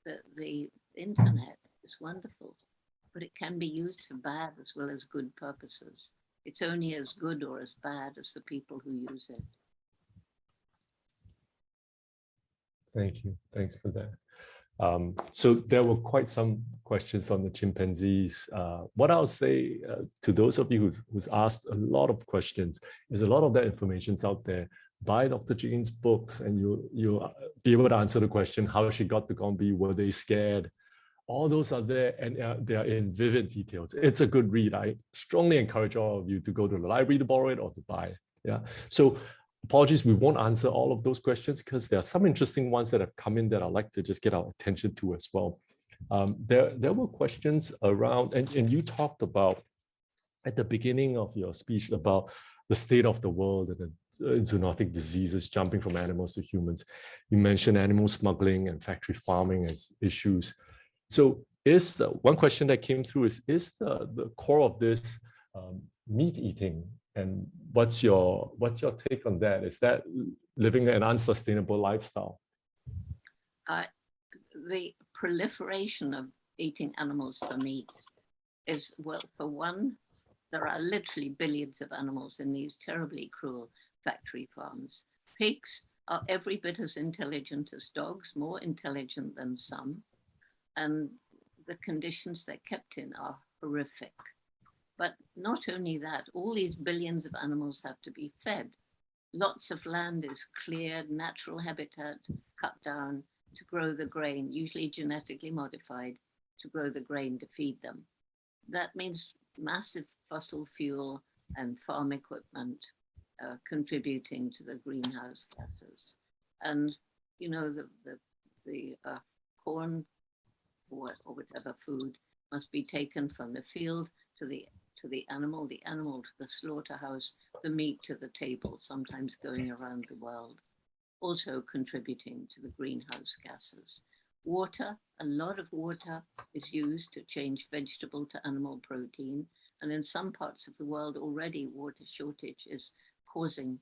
that the internet is wonderful, but it can be used for bad as well as good purposes. It's only as good or as bad as the people who use it. Thank you. Thanks for that. So there were quite some questions on the chimpanzees. What I'll say to those of you who's asked a lot of questions is a lot of that information's out there. Buy Dr. Jane's books and you'll be able to answer the question, how she got to Gombe, were they scared? All those are there and they are in vivid details. It's a good read. I strongly encourage all of you to go to the library to borrow it or to buy it. Yeah. So apologies, we won't answer all of those questions because there are some interesting ones that have come in that I'd like to just get our attention to as well. There were questions around, and you talked about at the beginning of your speech about the state of the world and the zoonotic diseases jumping from animals to humans. You mentioned animal smuggling and factory farming as issues. So one question that came through is the core of this meat eating? And what's your take on that? Is that living an unsustainable lifestyle? The proliferation of eating animals for meat is, well, for one, there are literally billions of animals in these terribly cruel factory farms. Pigs are every bit as intelligent as dogs, more intelligent than some. And the conditions they're kept in are horrific. But not only that, all these billions of animals have to be fed. Lots of land is cleared, natural habitat cut down to grow the grain, usually genetically modified, to grow the grain to feed them. That means massive fossil fuel and farm equipment contributing to the greenhouse gases. And, the corn or whatever food must be taken from the field to the animal to the slaughterhouse, the meat to the table, sometimes going around the world, also contributing to the greenhouse gases. Water, a lot of water is used to change vegetable to animal protein. And in some parts of the world already water shortage is causing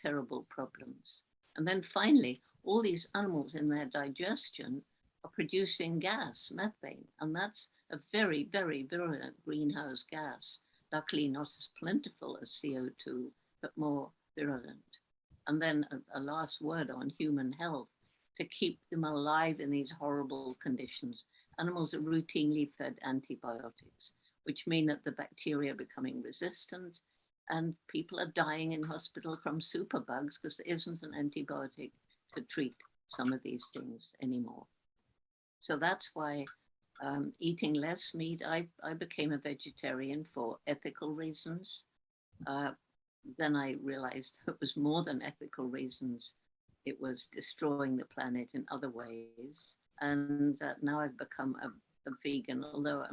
terrible problems. And then finally, all these animals in their digestion are producing gas, methane, and that's a very, very virulent greenhouse gas. Luckily not as plentiful as CO2, but more virulent. And then a last word on human health. To keep them alive in these horrible conditions, animals are routinely fed antibiotics, which mean that the bacteria are becoming resistant and people are dying in hospital from superbugs because there isn't an antibiotic to treat some of these things anymore. So that's why eating less meat, I became a vegetarian for ethical reasons. Then I realized it was more than ethical reasons. It was destroying the planet in other ways. And now I've become a vegan, although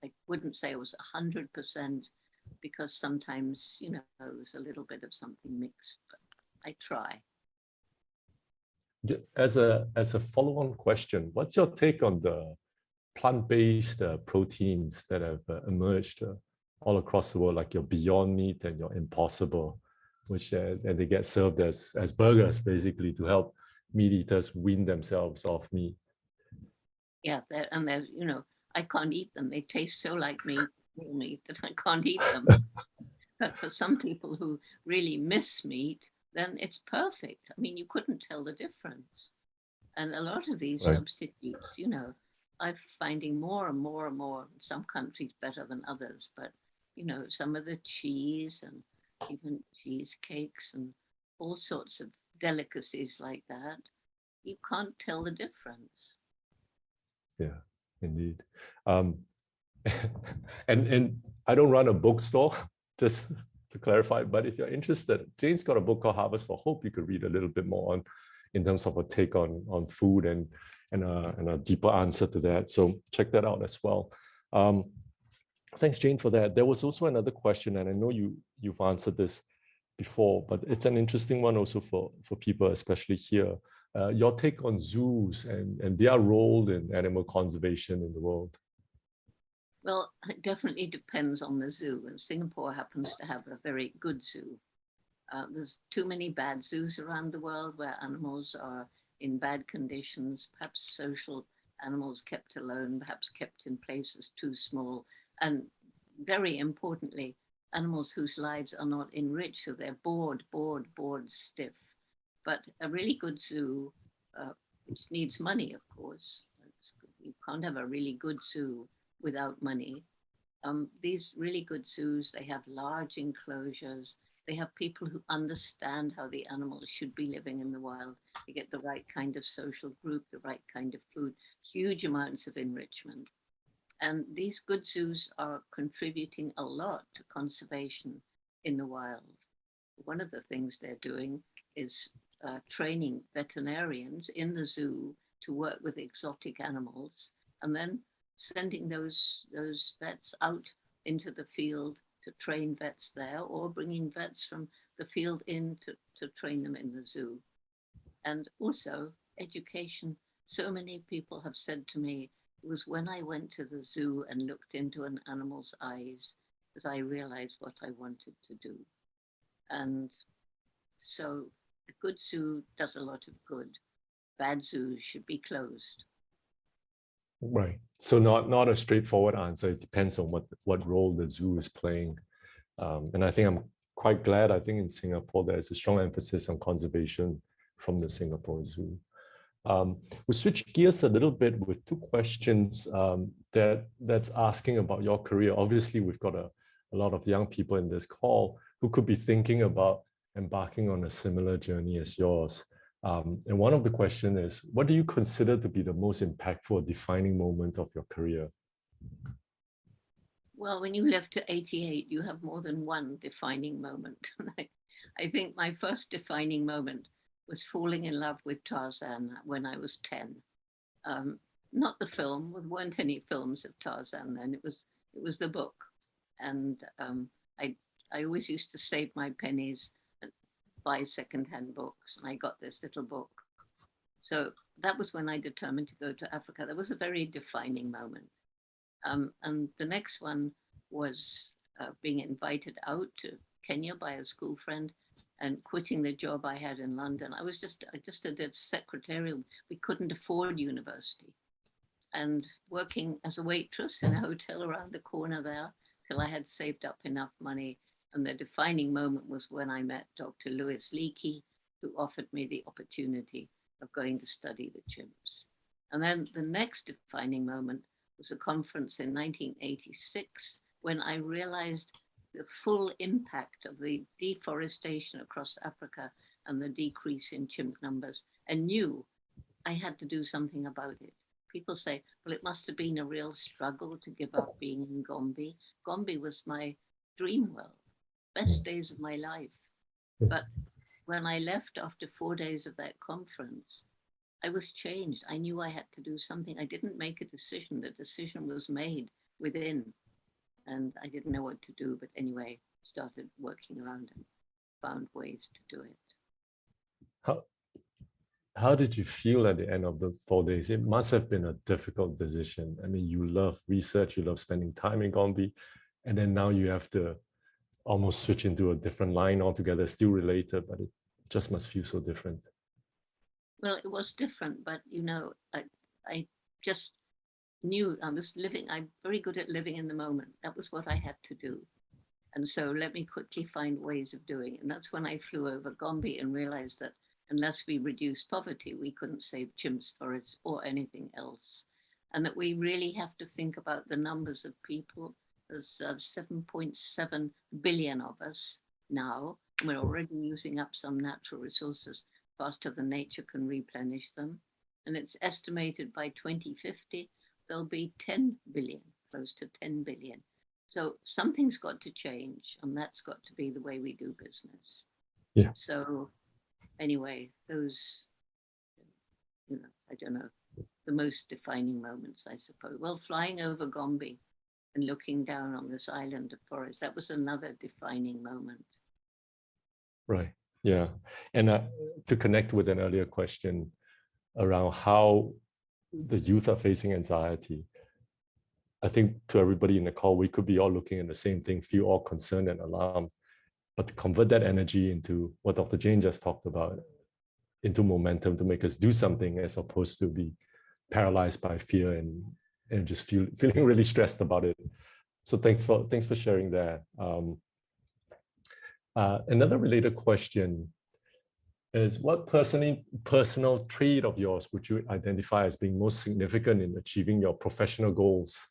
I wouldn't say it was 100% because sometimes, there's a little bit of something mixed, but I try. As a follow-on question, what's your take on the plant-based proteins that have emerged all across the world, like your Beyond Meat and your Impossible, which and they get served as burgers, basically, to help meat eaters wean themselves off meat? Yeah, and I can't eat them. They taste so like meat that I can't eat them. But for some people who really miss meat, then it's perfect. I mean, you couldn't tell the difference. And a lot of these substitutes, I'm finding more and more and more, some countries better than others, but, some of the cheese and even cheesecakes and all sorts of delicacies like that, you can't tell the difference. Yeah, indeed. And I don't run a bookstore, just to clarify, but if you're interested, Jane's got a book called Harvest for Hope. You could read a little bit more on, in terms of a take on food and a deeper answer to that. So check that out as well. Thanks, Jane, for that. There was also another question, and I know you've answered this before, but it's an interesting one also for people, especially here. Your take on zoos and their role in animal conservation in the world. Well, it definitely depends on the zoo, and Singapore happens to have a very good zoo. There's too many bad zoos around the world where animals are in bad conditions, perhaps social animals kept alone, perhaps kept in places too small, and very importantly, animals whose lives are not enriched, so they're bored, stiff. But a really good zoo, which needs money, of course. You can't have a really good zoo without money. These really good zoos, they have large enclosures. They have people who understand how the animals should be living in the wild. They get the right kind of social group, the right kind of food, huge amounts of enrichment. And these good zoos are contributing a lot to conservation in the wild. One of the things they're doing is training veterinarians in the zoo to work with exotic animals, and then sending those vets out into the field to train vets there, or bringing vets from the field in to train them in the zoo. And also education. So many people have said to me, it was when I went to the zoo and looked into an animal's eyes that I realized what I wanted to do. And so a good zoo does a lot of good. Bad zoos should be closed. Right. So not a straightforward answer. It depends on what role the zoo is playing. And I think I'm quite glad, I think in Singapore, there's a strong emphasis on conservation from the Singapore Zoo. We switch gears a little bit with two questions that's asking about your career. Obviously, we've got a lot of young people in this call who could be thinking about embarking on a similar journey as yours. And one of the questions is, what do you consider to be the most impactful or defining moment of your career? Well, when you live to 88, you have more than one defining moment. I think my first defining moment was falling in love with Tarzan when I was 10. Not the film, there weren't any films of Tarzan then, it was the book. And I always used to save my pennies and buy secondhand books, and I got this little book. So that was when I determined to go to Africa. That was a very defining moment. And the next one was being invited out to Kenya by a school friend and quitting the job I had in London. I just did secretarial. We couldn't afford university. And working as a waitress in a hotel around the corner there till I had saved up enough money. And the defining moment was when I met Dr. Louis Leakey, who offered me the opportunity of going to study the chimps. And then the next defining moment was a conference in 1986 when I realized the full impact of the deforestation across Africa and the decrease in chimp numbers, and knew I had to do something about it. People say, well, it must have been a real struggle to give up being in Gombe. Gombe was my dream world, best days of my life. But when I left after 4 days of that conference, I was changed. I knew I had to do something. I didn't make a decision. The decision was made within, and I didn't know what to do. But anyway, started working around and found ways to do it. How did you feel at the end of those 4 days? It must have been a difficult decision. I mean, you love research, you love spending time in Gombe, and then now you have to almost switch into a different line altogether, still related, but it just must feel so different. Well, it was different, but you know, I just knew I'm very good at living in the moment. That was what I had to do. And so let me quickly find ways of doing it. And that's when I flew over Gombe and realized that unless we reduced poverty, we couldn't save chimps, forests, or anything else. And that we really have to think about the numbers of people. There's 7.7 billion of us. now. We're already using up some natural resources faster than nature can replenish them. And it's estimated by 2050, there'll be 10 billion, close to 10 billion. So something's got to change, and that's got to be the way we do business. Yeah. So anyway, those, I don't know, the most defining moments, I suppose. Well, flying over Gombe and looking down on this island of forest, that was another defining moment. Right. Yeah. And to connect with an earlier question around how the youth are facing anxiety, I think to everybody in the call, we could be all looking at the same thing, feel all concerned and alarmed, but to convert that energy into what Dr. Jane just talked about, into momentum to make us do something as opposed to be paralyzed by fear and just feeling really stressed about it. So thanks for sharing that. Another related question is, what personal trait of yours would you identify as being most significant in achieving your professional goals?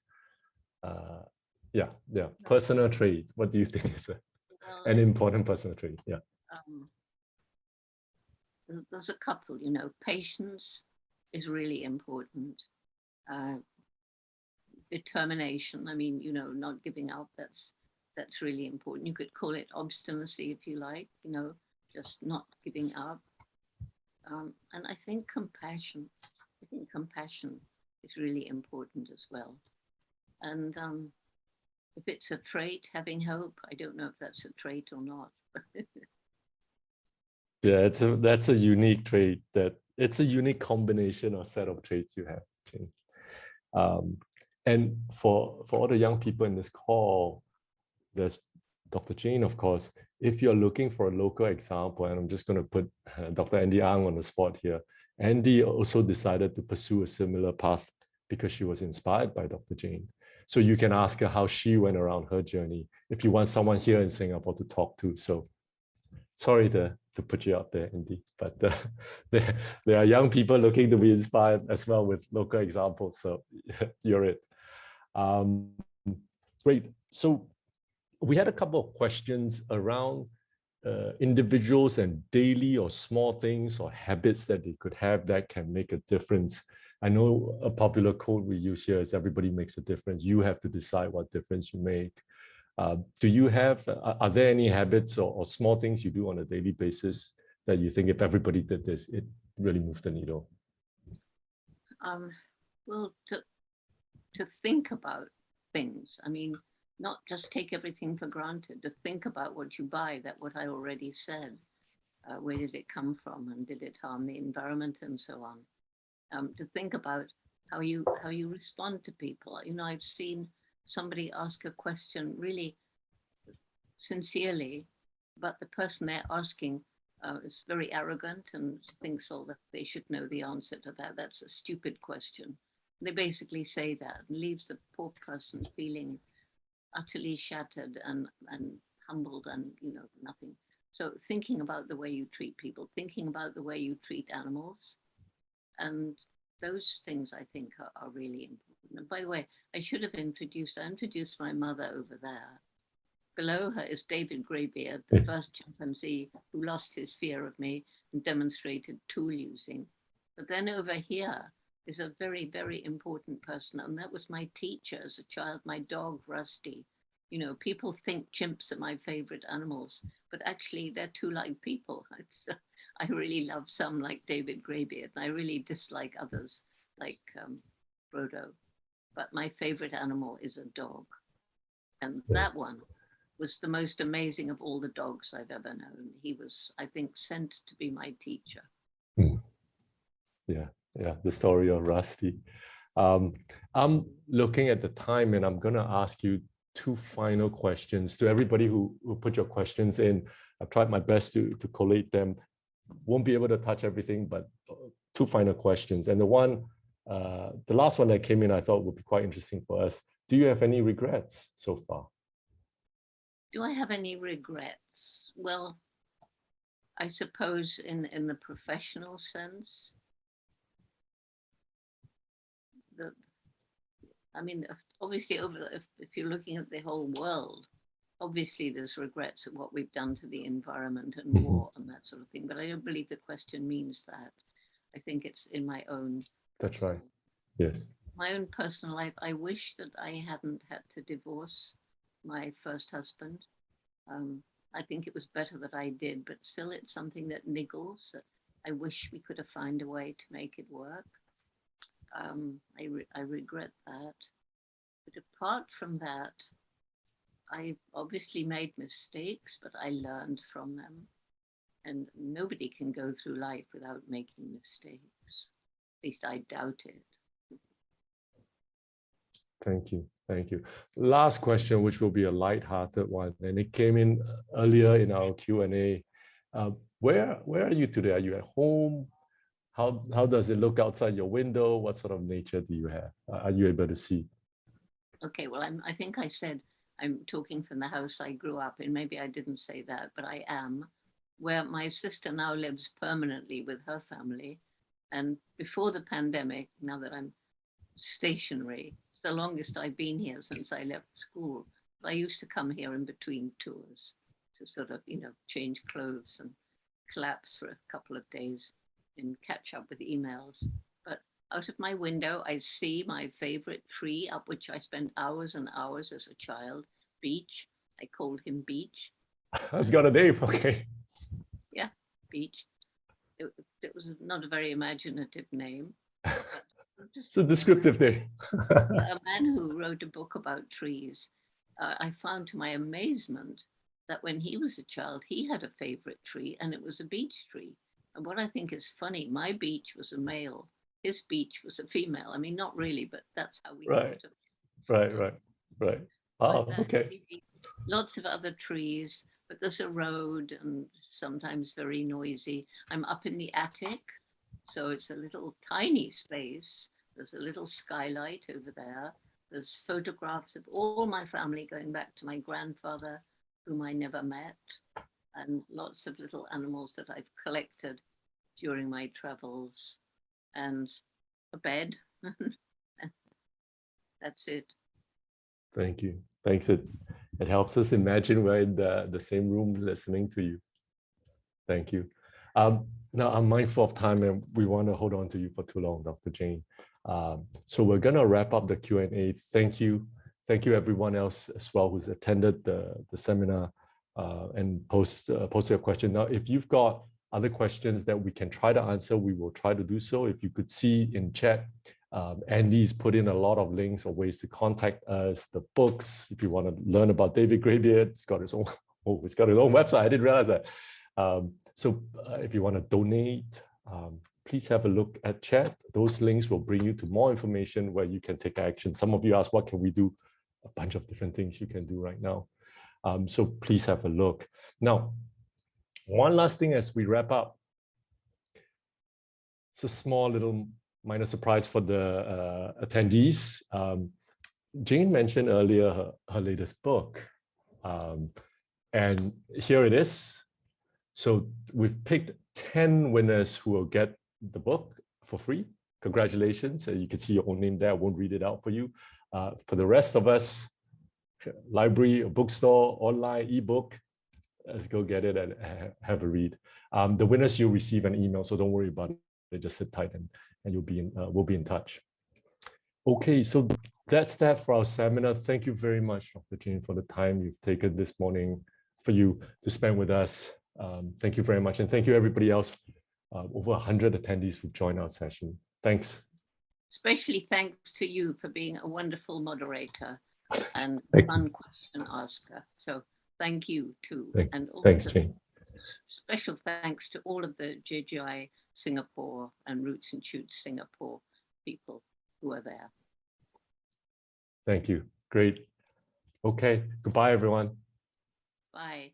Personal trait. What do you think is an important personal trait? Yeah. There's a couple, patience is really important. Determination, not giving up, that's really important. You could call it obstinacy if you like, just not giving up. And I think compassion. Compassion is really important as well. And if it's a trait, having hope, I don't know if that's a trait or not. Yeah, that's a unique trait. It's a unique combination or set of traits you have, Jane. And for all the young people in this call, there's Dr. Jane, of course. If you're looking for a local example, and I'm just going to put Dr. Andy Ang on the spot here, Andy also decided to pursue a similar path because she was inspired by Dr. Jane. So you can ask her how she went around her journey if you want someone here in Singapore to talk to. So sorry to put you out there, Andy, but there are young people looking to be inspired as well with local examples. So you're it. Great. So we had a couple of questions around individuals and daily or small things or habits that they could have that can make a difference. I know a popular quote we use here is everybody makes a difference. You have to decide what difference you make. Do you have, are there any habits or small things you do on a daily basis that you think if everybody did this, it really moved the needle? Well, to think about things, not just take everything for granted, to think about what you buy, what I already said. Where did it come from, and did it harm the environment, and so on. To think about how you respond to people. I've seen somebody ask a question really sincerely, but the person they're asking is very arrogant and thinks, that they should know the answer to that. That's a stupid question. They basically say that and leaves the poor person feeling utterly shattered and humbled and nothing. So thinking about the way you treat people, thinking about the way you treat animals, and those things I think are really important. And by the way, I introduced my mother over there. Below her is David Greybeard, the first chimpanzee who lost his fear of me and demonstrated tool using. But then over here is a very, very important person, and that was my teacher as a child, my dog, Rusty. People think chimps are my favorite animals, but actually they're too like people. I really love some like David Greybeard, and I really dislike others like Frodo. But my favorite animal is a dog. And that one was the most amazing of all the dogs I've ever known. He was, I think, sent to be my teacher. Yeah, the story of Rusty. I'm looking at the time, and I'm going to ask you two final questions. To everybody who put your questions in, I've tried my best to collate them. Won't be able to touch everything, but two final questions. And the last one that came in, I thought would be quite interesting for us. Do you have any regrets so far? Do I have any regrets? Well, I suppose in the professional sense, obviously if you're looking at the whole world, obviously there's regrets at what we've done to the environment and war and that sort of thing, but I don't believe the question means that. I think it's in my own. That's right. Yes. My own personal life. I wish that I hadn't had to divorce my first husband. I think it was better that I did, but still it's something that niggles. That I wish we could have found a way to make it work. I regret that. But apart from that, I obviously made mistakes, but I learned from them. And nobody can go through life without making mistakes. At least I doubt it. Thank you. Thank you. Last question, which will be a light-hearted one, and it came in earlier in our Q&A. Where are you today? Are you at home? How does it look outside your window? What sort of nature do you have? Are you able to see? Okay, well, I think I said I'm talking from the house I grew up in. Maybe I didn't say that, but I am, where my sister now lives permanently with her family. And before the pandemic, now that I'm stationary, it's the longest I've been here since I left school. But I used to come here in between tours to sort of, change clothes and collapse for a couple of days and catch up with emails. But out of my window, I see my favorite tree up which I spent hours and hours as a child, Beach. I called him Beach. It's got a name, okay. Yeah, Beach. It was not a very imaginative name. It's a descriptive name. A man who wrote a book about trees. I found to my amazement that when he was a child, he had a favorite tree, and it was a beech tree. And what I think is funny, my beech was a male, his beech was a female. I mean, not really, but that's how we Right. thought of it. Right. Oh, Like okay. Lots of other trees, but there's a road and sometimes very noisy. I'm up in the attic, so it's a little tiny space. There's a little skylight over there. There's photographs of all my family going back to my grandfather, whom I never met, and lots of little animals that I've collected during my travels, and a bed. That's it. Thank you. Thanks. It helps us imagine we're in the same room listening to you. Thank you. Now, I'm mindful of time and we want to hold on to you for too long, Dr. Jane. So we're going to wrap up the Q&A. Thank you. Thank you everyone else as well who's attended the seminar and posted a question. Now, if you've got other questions that we can try to answer, we will try to do so. If you could see in chat, Andy's put in a lot of links or ways to contact us, the books, if you want to learn about David Graybeard, it's got his own website. I didn't realize that. So if you want to donate, please have a look at chat. Those links will bring you to more information where you can take action. Some of you ask, what can we do? A bunch of different things you can do right now. So please have a look. Now, one last thing as we wrap up. It's a small little minor surprise for the attendees. Jane mentioned earlier her latest book. And here it is. So we've picked 10 winners who will get the book for free. Congratulations. You can see your own name there. I won't read it out for you. For the rest of us, library, a bookstore, online, ebook, let's go get it and have a read. The winners, you'll receive an email, so don't worry about it. Just sit tight and you'll be we'll be in touch. Okay, so that's that for our seminar. Thank you very much, Dr. Jane, for the time you've taken this morning for you to spend with us. Thank you very much. And thank you everybody else, over 100 attendees who've joined our session. Thanks. Especially thanks to you for being a wonderful moderator and fun question asker. So thank you too. And also thanks, Jane. Special thanks to all of the JGI Singapore and Roots and Shoots Singapore people who are there. Thank you. Great. Okay. Goodbye, everyone. Bye.